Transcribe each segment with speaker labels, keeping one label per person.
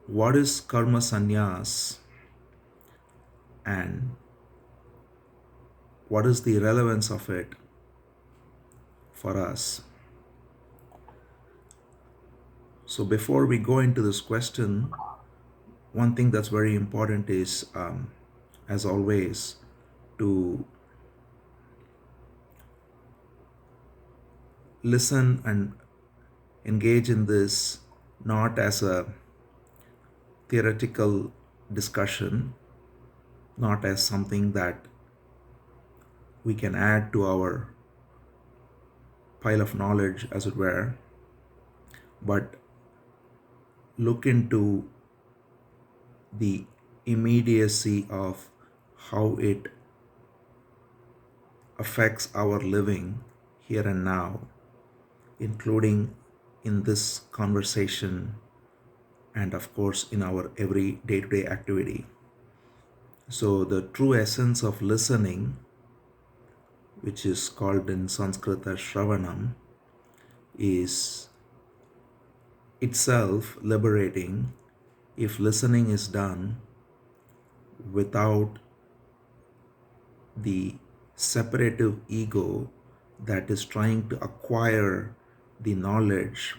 Speaker 1: what is karma sannyas and what is the relevance of it for us? So before we go into this question, one thing that's very important is, as always, to listen and engage in this not as a theoretical discussion, not as something that we can add to our pile of knowledge, as it were, but look into the immediacy of how it affects our living here and now, including in this conversation and, of course, in our every day-to-day activity. So the true essence of listening, which is called in Sanskrit as Shravanam, is itself liberating if listening is done without the separative ego that is trying to acquire the knowledge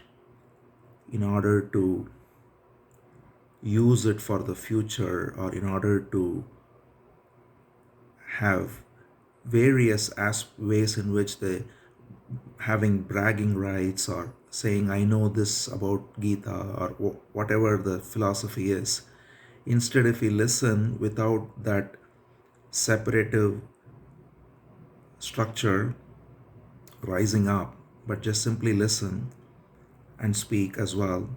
Speaker 1: in order to use it for the future, or in order to have various ways in which they having bragging rights, or saying I know this about Gita, or whatever the philosophy is. Instead, if we listen without that separative structure rising up, but just simply listen and speak as well,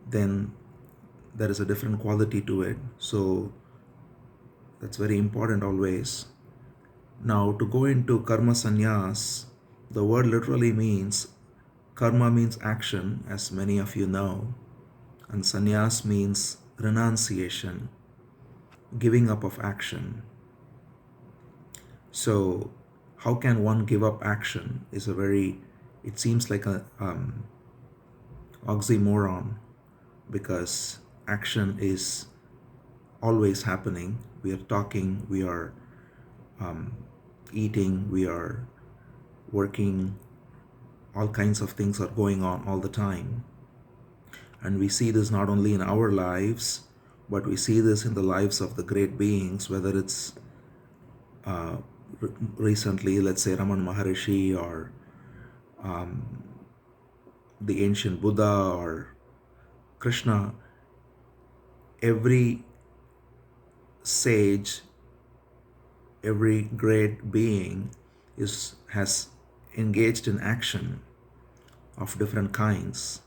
Speaker 1: then there is a different quality to it. So that's very important always. Now, to go into karma sannyas, the word literally means, karma means action, as many of you know, and sannyas means renunciation, giving up of action. So how can one give up action is it seems like a oxymoron, because action is always happening. We are talking, we are eating, we are working, all kinds of things are going on all the time. And we see this not only in our lives, but we see this in the lives of the great beings, whether it's recently, let's say, Raman Maharishi, or the ancient Buddha, or Krishna. Every sage, every great being has engaged in action of different kinds.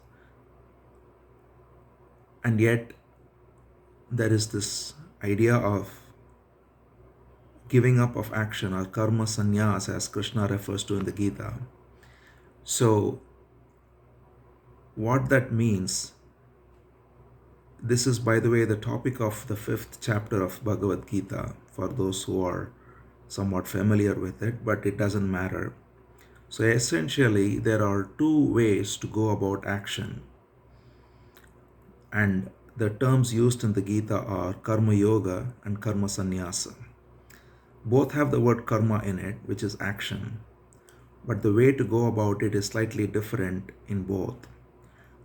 Speaker 1: And yet there is this idea of giving up of action, or karma sannyas, as Krishna refers to in the Gita. So what that means, this is, by the way, the topic of the 5th chapter of Bhagavad Gita, for those who are somewhat familiar with it, but it doesn't matter. So essentially, there are two ways to go about action. And the terms used in the Gita are karma yoga and karma sannyasa. Both have the word karma in it, which is action. But the way to go about it is slightly different in both.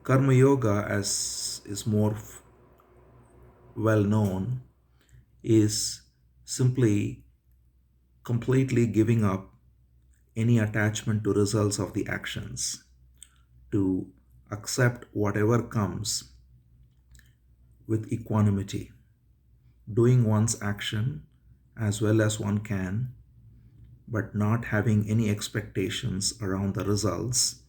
Speaker 1: Karma yoga, as is more well known, is simply completely giving up any attachment to results of the actions, to accept whatever comes with equanimity, doing one's action as well as one can, but not having any expectations around the results,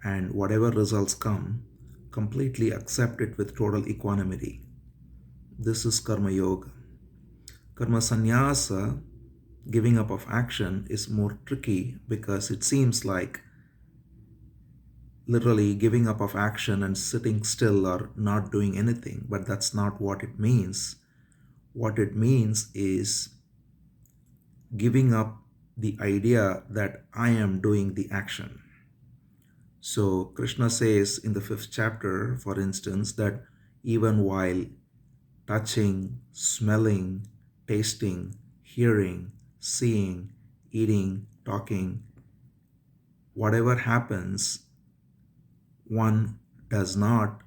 Speaker 1: and whatever results come, completely accept it with total equanimity. This is karma yoga. Karma sannyasa, giving up of action, is more tricky, because it seems like literally giving up of action and sitting still or not doing anything, but that's not what it means. What it means is giving up the idea that I am doing the action. So Krishna says in the 5th chapter, for instance, that even while touching, smelling, tasting, hearing, seeing, eating, talking, whatever happens, one does not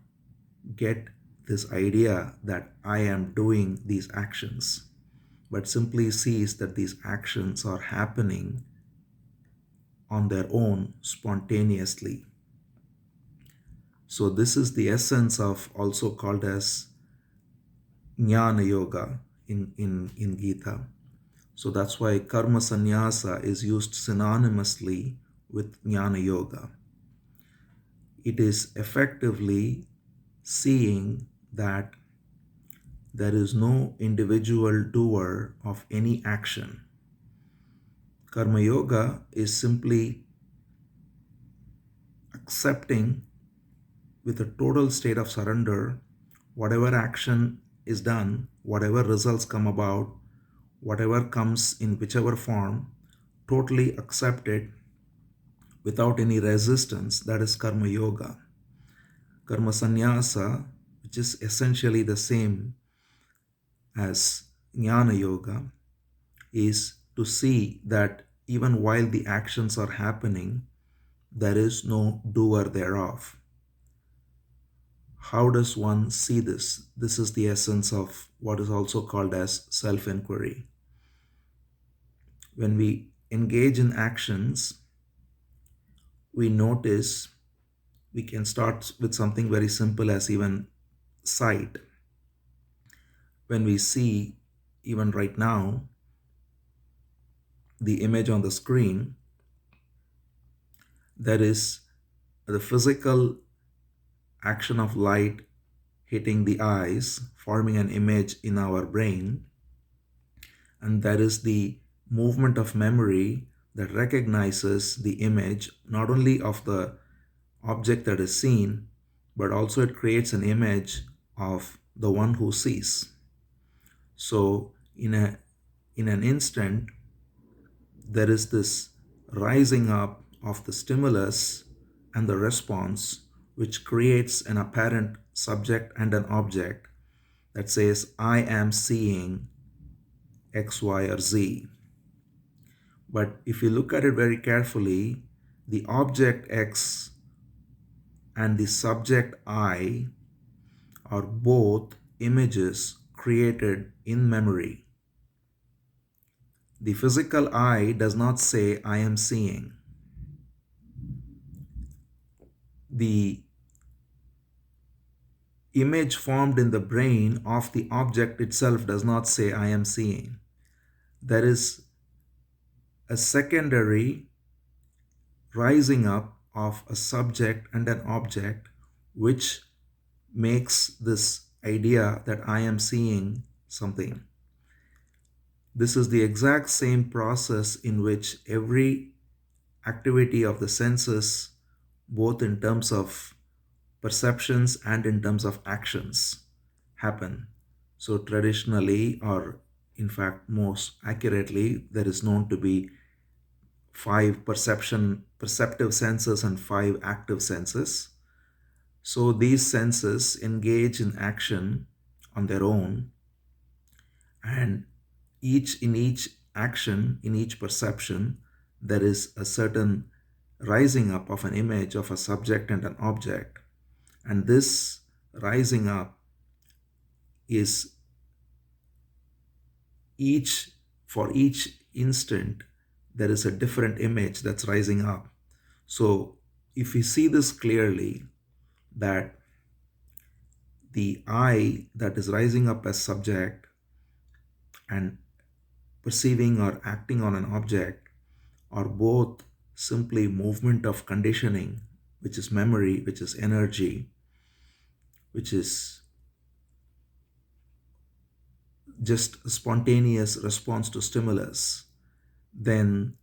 Speaker 1: get this idea that I am doing these actions, but simply sees that these actions are happening on their own spontaneously. So this is the essence of, also called as Jnana Yoga in Gita. So that's why karma sannyasa is used synonymously with Jnana Yoga. It is effectively seeing that there is no individual doer of any action. Karma Yoga is simply accepting with a total state of surrender whatever action is done, whatever results come about, whatever comes in whichever form, totally accept it without any resistance. That is Karma Yoga. Karma Sannyasa, which is essentially the same as Jnana Yoga, is to see that even while the actions are happening, there is no doer thereof. How does one see this? This is the essence of what is also called as self-inquiry. When we engage in actions, we notice, we can start with something very simple as even sight. When we see, even right now, the image on the screen, there is the physical action of light hitting the eyes, forming an image in our brain, and there is the movement of memory that recognizes the image not only of the object that is seen, but also it creates an image of the one who sees. So in an instant, there is this rising up of the stimulus and the response, which creates an apparent subject and an object that says, I am seeing X, Y, or Z. But if you look at it very carefully, the object X and the subject I are both images created in memory. The physical I does not say, I am seeing. The image formed in the brain of the object itself does not say, I am seeing. There is a secondary rising up of a subject and an object, which makes this idea that I am seeing something. This is the exact same process in which every activity of the senses, both in terms of perceptions and in terms of actions, happen. So traditionally, or in fact most accurately, there is known to be 5 perceptive senses and 5 active senses. So these senses engage in action on their own, and in each action, in each perception, there is a certain rising up of an image of a subject and an object. And this rising up is for each instant, there is a different image that's rising up. So if we see this clearly, that the I that is rising up as subject and perceiving or acting on an object are both simply movement of conditioning, which is memory, which is energy, which is just a spontaneous response to stimulus, then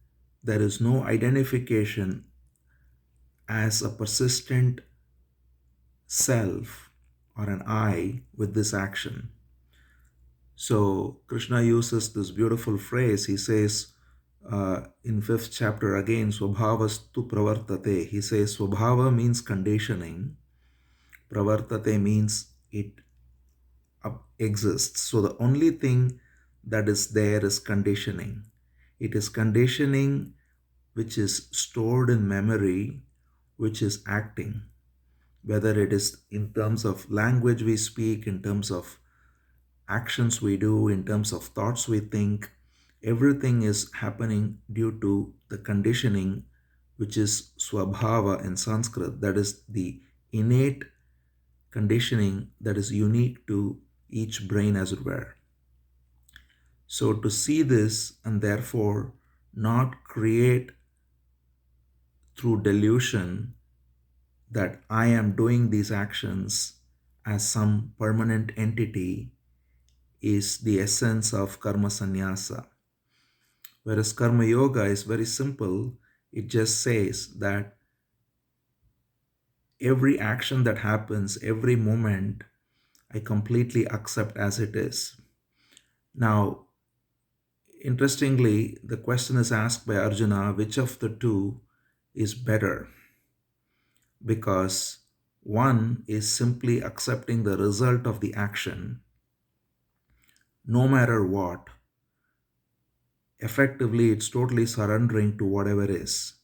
Speaker 1: there is no identification as a persistent self or an I with this action. So Krishna uses this beautiful phrase. He says in 5th chapter again, Swabhavastu pravartate. He says Swabhava means conditioning. Pravartate means it exists. So the only thing that is there is conditioning. It is conditioning which is stored in memory, which is acting, whether it is in terms of language we speak, in terms of actions we do, in terms of thoughts we think. Everything is happening due to the conditioning, which is swabhava in Sanskrit. That is the innate conditioning that is unique to each brain, as it were. So to see this and therefore not create through delusion that I am doing these actions as some permanent entity is the essence of karma sannyasa. Whereas karma yoga is very simple, it just says that every action that happens, every moment, I completely accept as it is. Now, interestingly, the question is asked by Arjuna, which of the two is better? Because one is simply accepting the result of the action, no matter what. Effectively, it's totally surrendering to whatever is.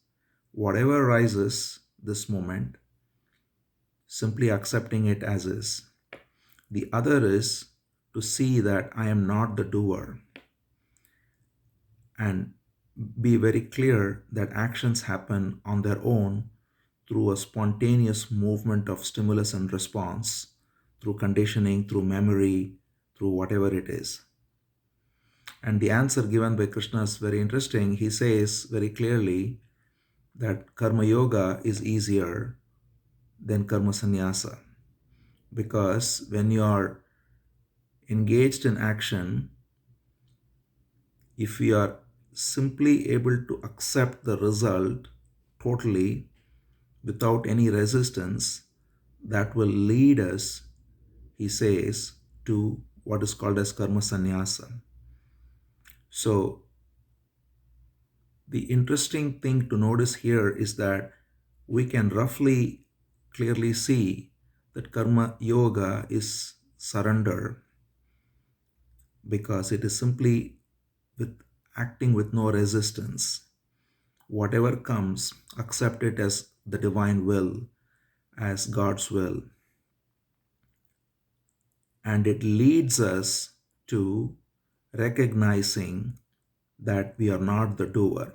Speaker 1: Whatever arises this moment, simply accepting it as is. The other is to see that I am not the doer and be very clear that actions happen on their own through a spontaneous movement of stimulus and response, through conditioning, through memory, through whatever it is. And the answer given by Krishna is very interesting. He says very clearly that karma yoga is easier than karma sannyasa, because when you are engaged in action, if we are simply able to accept the result totally without any resistance, that will lead us, he says, to what is called as karma sannyasa. So the interesting thing to notice here is that we can roughly clearly see that karma yoga is surrender, because it is simply with acting with no resistance. Whatever comes, accept it as the divine will, as God's will. And it leads us to recognizing that we are not the doer.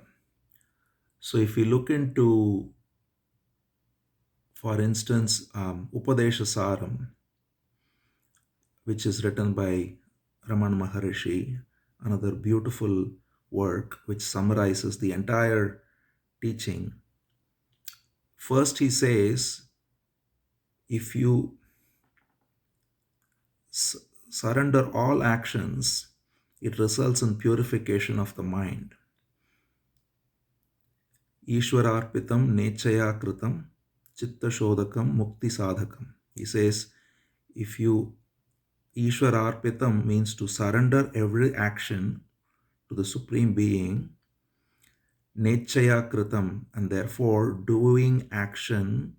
Speaker 1: So if we look into, for instance, Upadesha Saram, which is written by Ramana Maharishi, another beautiful work which summarizes the entire teaching. First, he says, if you surrender all actions, it results in purification of the mind. Ishwararpitam nechaya kritam chitta shodakam mukti sadhakam. He says, if you, Ishwararpitam means to surrender every action to the Supreme Being, nechaya kritam, and therefore doing action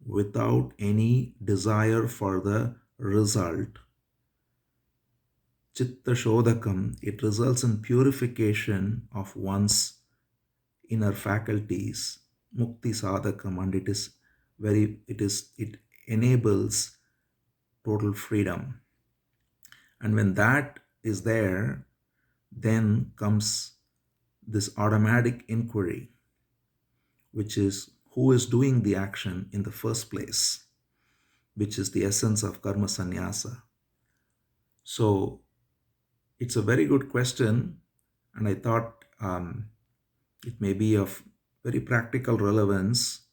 Speaker 1: without any desire for the result. Chitta shodakam, it results in purification of one's inner faculties. Mukti sadhakam, and it enables total freedom. And when that is there, then comes this automatic inquiry, which is who is doing the action in the first place, which is the essence of karma sannyasa. So it's a very good question, and I thought it may be of very practical relevance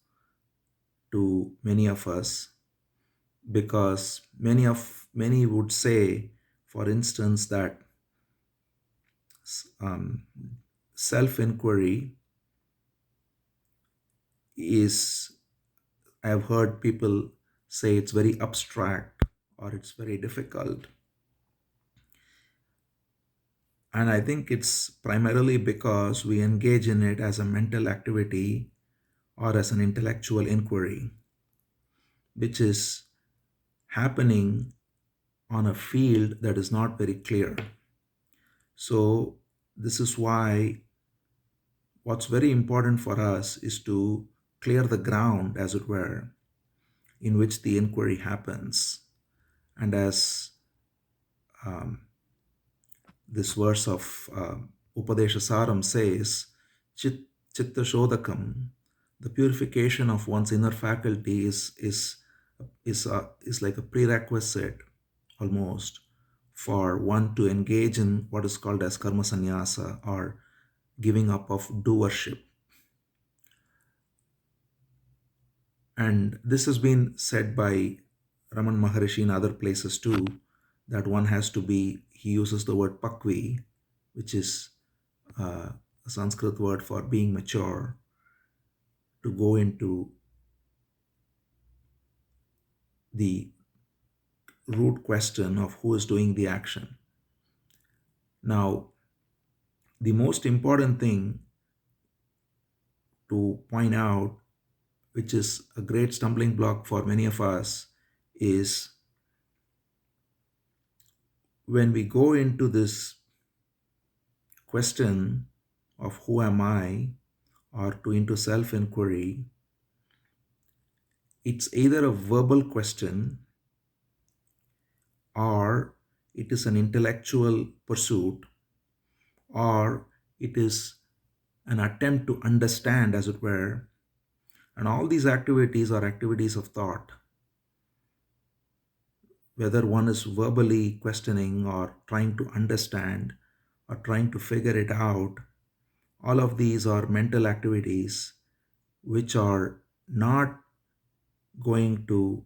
Speaker 1: to many of us, because many would say, for instance, that self-inquiry is, I've heard people say it's very abstract or it's very difficult. And I think it's primarily because we engage in it as a mental activity or as an intellectual inquiry, which is happening on a field that is not very clear. So this is why what's very important for us is to clear the ground, as it were, in which the inquiry happens. And as um, this verse of Upadesha Saram says, Chitta Shodakam, the purification of one's inner faculty is like a prerequisite almost for one to engage in what is called as karma sannyasa, or giving up of doership. And this has been said by Raman Maharishi in other places too, that one has to be, he uses the word pakvi, which is a Sanskrit word for being mature, to go into the root question of who is doing the action. Now, the most important thing to point out, which is a great stumbling block for many of us, is when we go into this question of who am I, or to into self-inquiry, it's either a verbal question or it is an intellectual pursuit, or it is an attempt to understand, as it were. And all these activities are activities of thought. Whether one is verbally questioning or trying to understand or trying to figure it out, all of these are mental activities which are not going to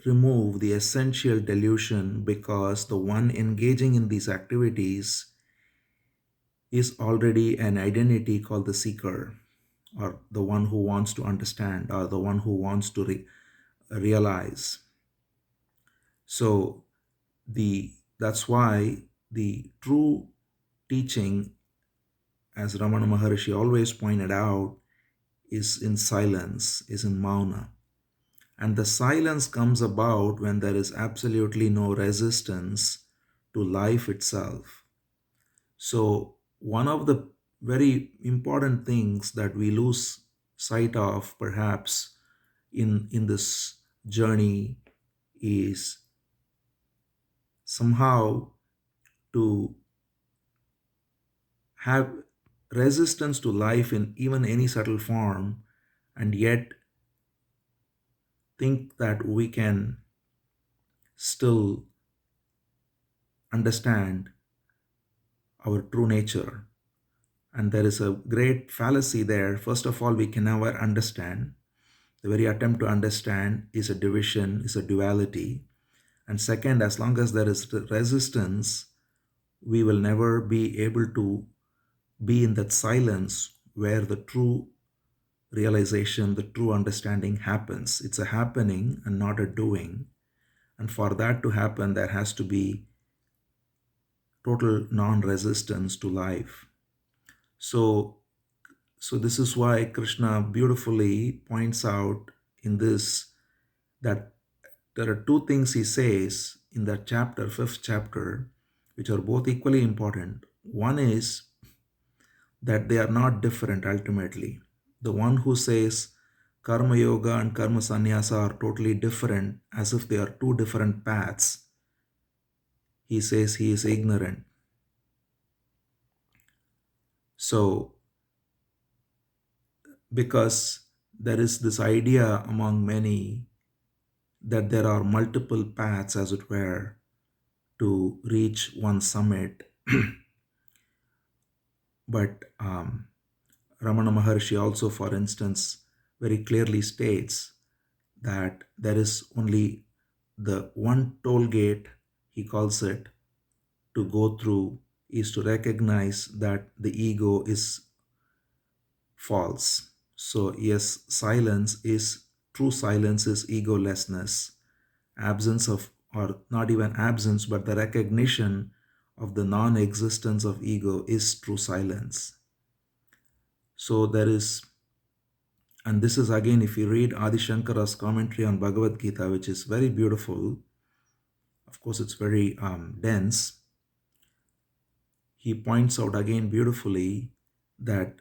Speaker 1: remove the essential delusion, because the one engaging in these activities is already an identity called the seeker, or the one who wants to understand, or the one who wants to realize. So that's why the true teaching, as Ramana Maharishi always pointed out, is in silence, is in mauna. And the silence comes about when there is absolutely no resistance to life itself. So one of the very important things that we lose sight of, perhaps, in this journey is somehow to have resistance to life in even any subtle form, and yet think that we can still understand our true nature. And there is a great fallacy there. First of all, we can never understand. The very attempt to understand is a division, is a duality. And second, as long as there is resistance, we will never be able to be in that silence where the true realization, the true understanding happens. It's a happening and not a doing. And for that to happen, there has to be total non-resistance to life. So this is why Krishna beautifully points out in this that there are two things he says in that chapter, 5th chapter, which are both equally important. One is that they are not different ultimately. The one who says karma yoga and karma sannyasa are totally different, as if they are two different paths, he says he is ignorant. So, because there is this idea among many that there are multiple paths, as it were, to reach one summit. But Ramana Maharshi also, for instance, very clearly states that there is only the one toll gate, he calls it, to go through, is to recognize that the ego is false. So yes, true silence is egolessness. Absence of, or not even absence, but the recognition of the non-existence of ego is true silence. So there is, and this is again, if you read Adi Shankara's commentary on Bhagavad Gita, which is very beautiful, Of course, it's very dense. He points out again beautifully that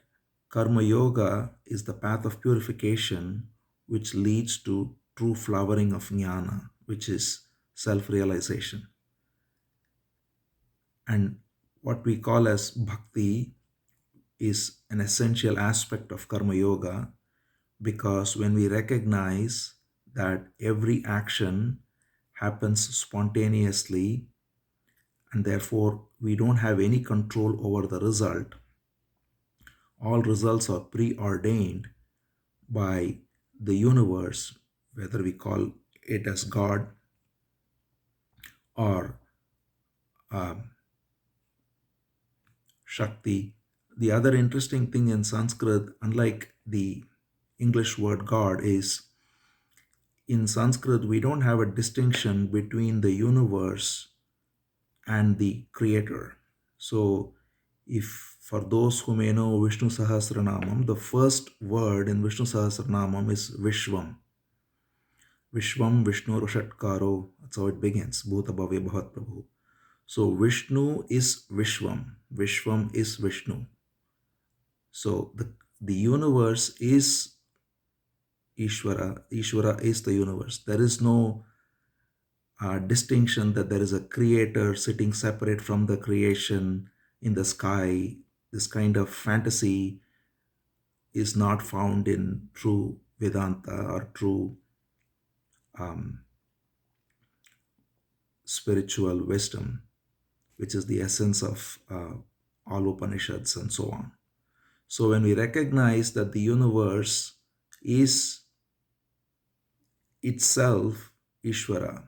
Speaker 1: Karma Yoga is the path of purification which leads to true flowering of jnana, which is self realization. And what we call as bhakti is an essential aspect of Karma Yoga, because when we recognize that every action happens spontaneously and therefore we don't have any control over the result, all results are preordained by the universe, whether we call it as God or um, Shakti. The other interesting thing in Sanskrit, unlike the English word God, is in Sanskrit we don't have a distinction between the universe and the creator. So, if for those who may know Vishnu Sahasranamam, the first word in Vishnu Sahasranamam is Vishvam. Vishvam Vishnu Roshatkaro. That's how it begins. Bhuta Bhavya Bhavat Prabhu. So Vishnu is Vishvam. Vishvam is Vishnu. So the universe is Ishvara. Ishvara is the universe. There is no distinction that there is a creator sitting separate from the creation in the sky. This kind of fantasy is not found in true Vedanta or true spiritual wisdom, which is the essence of all Upanishads and so on. So when we recognize that the universe is itself Ishvara,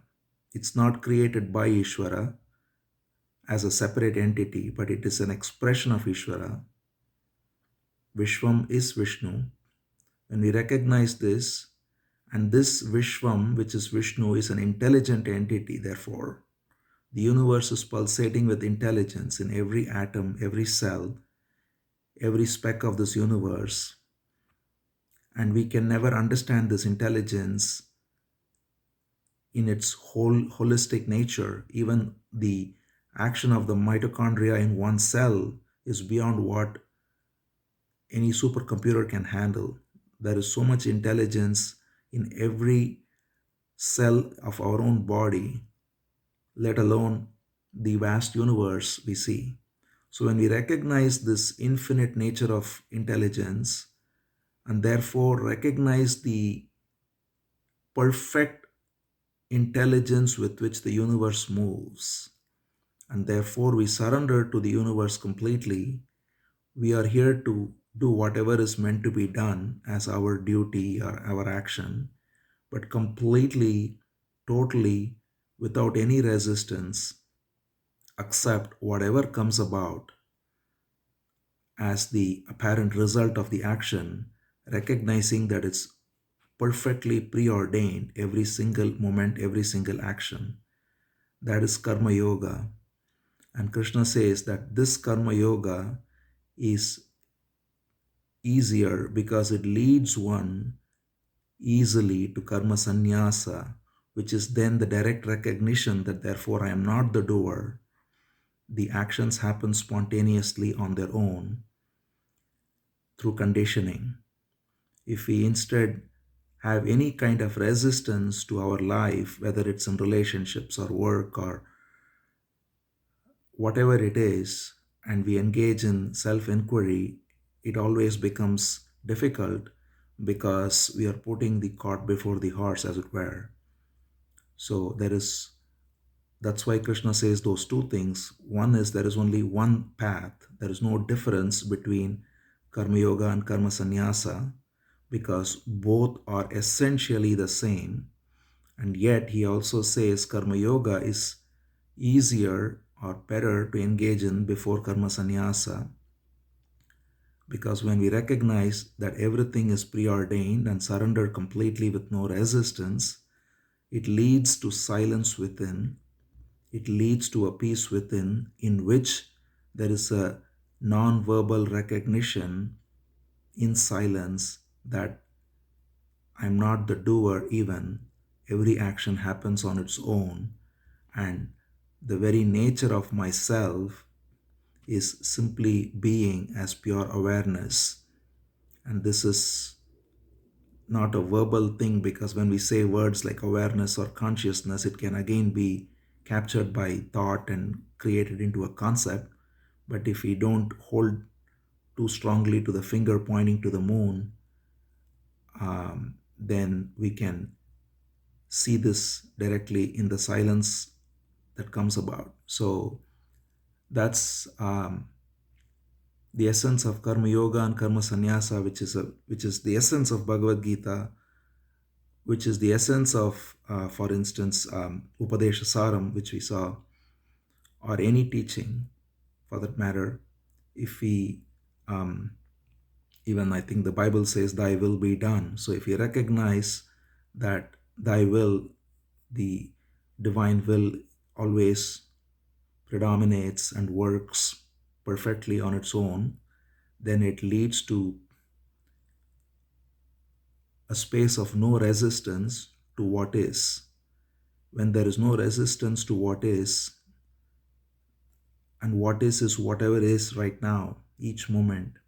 Speaker 1: it's not created by Ishvara as a separate entity, but it is an expression of Ishvara. Vishwam is Vishnu. When we recognize this, and this Vishwam, which is Vishnu, is an intelligent entity, therefore, the universe is pulsating with intelligence in every atom, every cell, every speck of this universe. And we can never understand this intelligence in its whole holistic nature. Even the action of the mitochondria in one cell is beyond what any supercomputer can handle. There is so much intelligence in every cell of our own body, let alone the vast universe we see. So when we recognize this infinite nature of intelligence and therefore recognize the perfect intelligence with which the universe moves, and therefore we surrender to the universe completely, we are here to do whatever is meant to be done as our duty or our action, but completely, totally, without any resistance, accept whatever comes about as the apparent result of the action, recognizing that it's perfectly preordained, every single moment, every single action. That is Karma Yoga. And Krishna says that this Karma Yoga is easier because it leads one easily to Karma Sannyasa, which is then the direct recognition that therefore I am not the doer. The actions happen spontaneously on their own through conditioning. If we instead have any kind of resistance to our life, whether it's in relationships or work or whatever it is, and we engage in self inquiry, it always becomes difficult because we are putting the cart before the horse, as it were. So that's why Krishna says those two things. One is there is only one path, there is no difference between Karma Yoga and Karma Sannyasa, because both are essentially the same. And yet he also says Karma Yoga is easier or better to engage in before Karma Sannyasa, because when we recognize that everything is preordained and surrender completely with no resistance, it leads to silence within. It leads to a peace within in which there is a non-verbal recognition in silence that I'm not the doer even. Every action happens on its own. and the very nature of myself is simply being as pure awareness. And this is not a verbal thing, because when we say words like awareness or consciousness, it can again be captured by thought and created into a concept. But if we don't hold too strongly to the finger pointing to the moon, then we can see this directly in the silence that comes about. So that's the essence of karma yoga and karma sannyasa, which is the essence of Bhagavad Gita, which is the essence of, for instance, Upadesha Saram, which we saw, or any teaching for that matter. If we even I think the Bible says, "Thy will be done." So if we recognize that Thy will, the divine will, always predominates and works perfectly on its own, then it leads to a space of no resistance to what is. When there is no resistance to what is, and what is whatever is right now, each moment.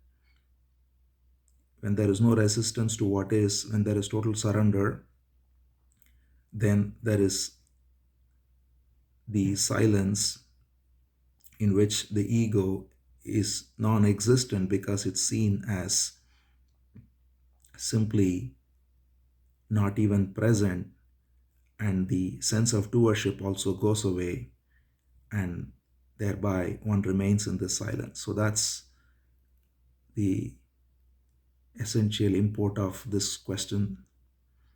Speaker 1: When there is no resistance to what is, when there is total surrender, then there is the silence in which the ego is non-existent, because it's seen as simply not even present, and the sense of doership also goes away, and thereby one remains in this silence. So that's the essential import of this question.